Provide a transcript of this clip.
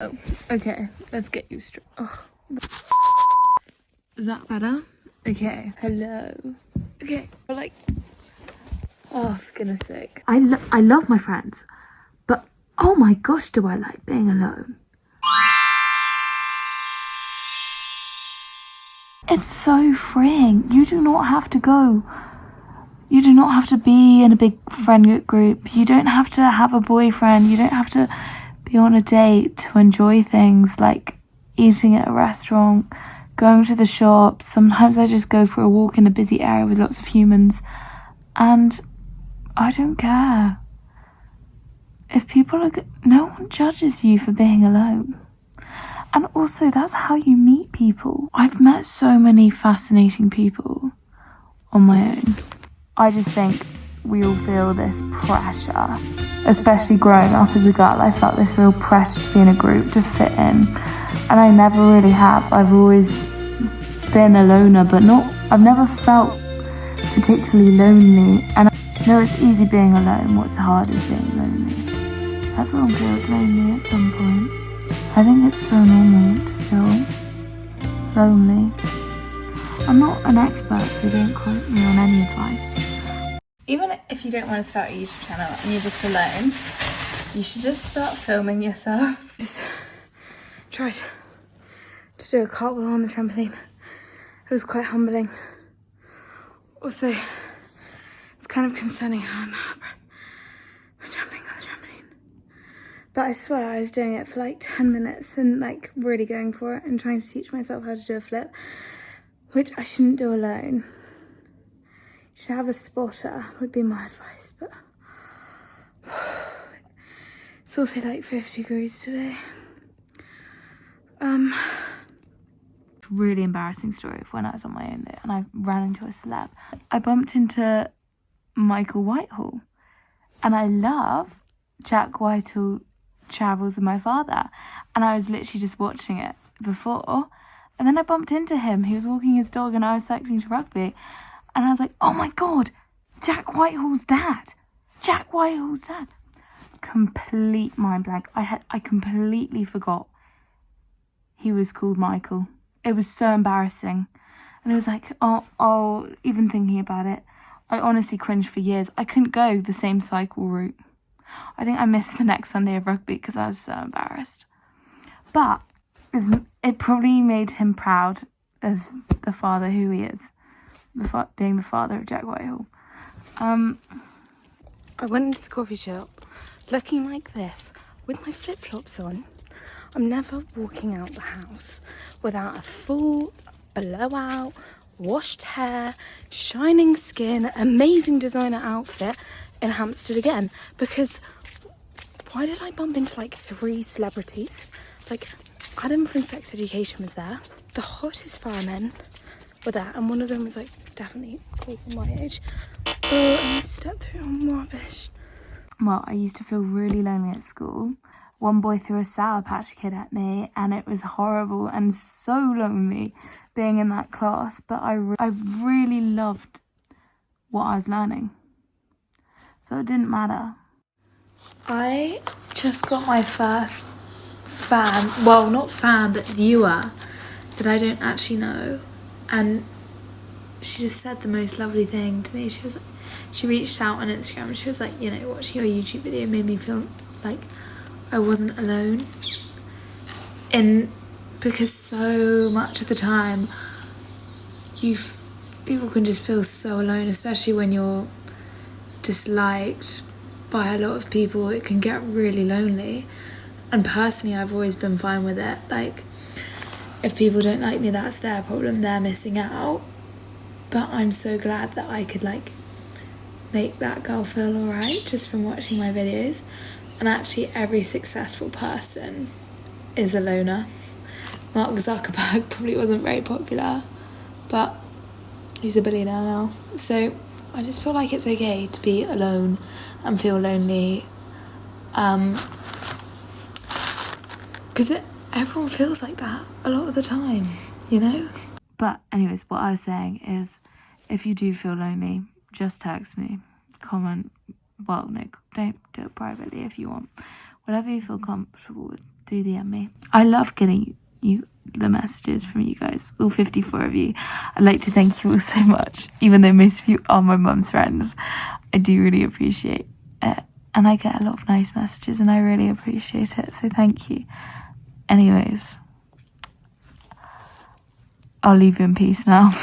Oh, okay, let's get you straight. Oh. Is that better? Okay, hello. Okay, but like, oh, for goodness sake. I love my friends, but oh my gosh, do I like being alone. It's so freeing. You do not have to go. You do not have to be in a big friend group. You don't have to have a boyfriend. You don't have to be on a date to enjoy things like eating at a restaurant, going to the shop. Sometimes I just go for a walk in a busy area with lots of humans, and I don't care. If people are no one judges you for being alone. And also, that's how you meet people. I've met so many fascinating people on my own. I just think we all feel this pressure, especially growing up as a girl. I felt this real pressure to be in a group, to fit in, and I never really have. I've always been a loner, but I've never felt particularly lonely. And I know it's easy being alone. What's hard is being lonely. Everyone feels lonely at some point. I think it's so normal to feel lonely. I'm not an expert, so don't quote me on any advice. Even if you don't want to start a YouTube channel and you're just alone, you should just start filming yourself. Just tried to do a cartwheel on the trampoline. It was quite humbling. Also, it's kind of concerning how I'm out of breath when jumping on the trampoline. But I swear I was doing it for like 10 minutes and like really going for it and trying to teach myself how to do a flip, which I shouldn't do alone. You should have a spotter, would be my advice, but it's also like 50 degrees today. Really embarrassing story of when I was on my own there and I ran into a celeb. I bumped into Michael Whitehall, and I love Jack Whitehall Travels with My Father, and I was literally just watching it before, and then I bumped into him. He was walking his dog and I was cycling to rugby, and I was like, oh my god, Jack Whitehall's dad. Jack Whitehall's dad. Complete mind blank. I completely forgot he was called Michael. It was so embarrassing. And it was like, oh, even thinking about it, I honestly cringed for years. I couldn't go the same cycle route. I think I missed the next Sunday of rugby because I was so embarrassed. But it probably made him proud of the father who he is, being the father of Jack Whitehall. I went into the coffee shop looking like this with my flip-flops on. I'm never walking out the house without a full blowout, washed hair, shining skin, amazing designer outfit in Hampstead again. Because why did I bump into like 3 celebrities? Like, Adam from Sex Education was there. The hottest firemen were there, and one of them was like definitely close to my age. Oh, and I stepped through on rubbish. Well, I used to feel really lonely at school. One boy threw a Sour Patch Kid at me, and it was horrible and so lonely being in that class. But I really loved what I was learning, so it didn't matter. I just got my first not fan, but viewer that I don't actually know, and she just said the most lovely thing to me. She reached out on Instagram and she was like, you know, watching your YouTube video made me feel like I wasn't alone. Because so much of the time people can just feel so alone, especially when you're disliked by a lot of people. It can get really lonely, and personally I've always been fine with it. Like, if people don't like me, that's their problem, they're missing out. But I'm so glad that I could like make that girl feel alright just from watching my videos. And actually every successful person is a loner. Mark Zuckerberg probably wasn't very popular, but he's a billionaire now. So I just feel like it's okay to be alone and feel lonely. Because everyone feels like that a lot of the time, you know? But anyways, what I was saying is, if you do feel lonely, just text me, comment. Well, no, don't do it privately if you want. Whatever you feel comfortable with do DM me. I love getting you the messages from you guys, all 54 of you. I'd like to thank you all so much, even though most of you are my mum's friends. I do really appreciate it, and I get a lot of nice messages and I really appreciate it, so thank you. Anyways, I'll leave you in peace now.